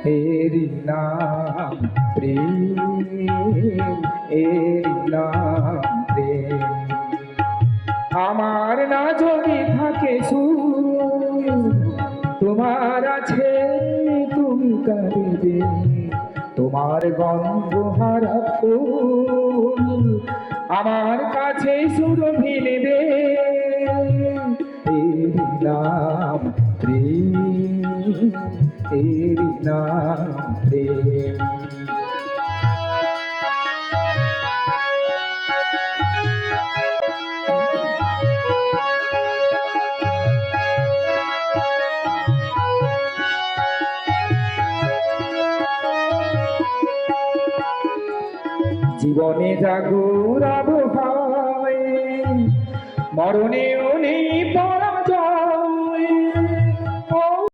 এরি নাম প্রেম, এরি নাম প্রেম। আমার না যদি থাকে সুর, তোমার আছে তুমি কাঁদিবে। তোমার গন্ধ হারা ফুল আমার কাছে সুরভি নেবে। এরি নাম প্রেম, এরি নাম প্রেম। জীবনে জাগর আবহাওয়ায়, মরণেও নেই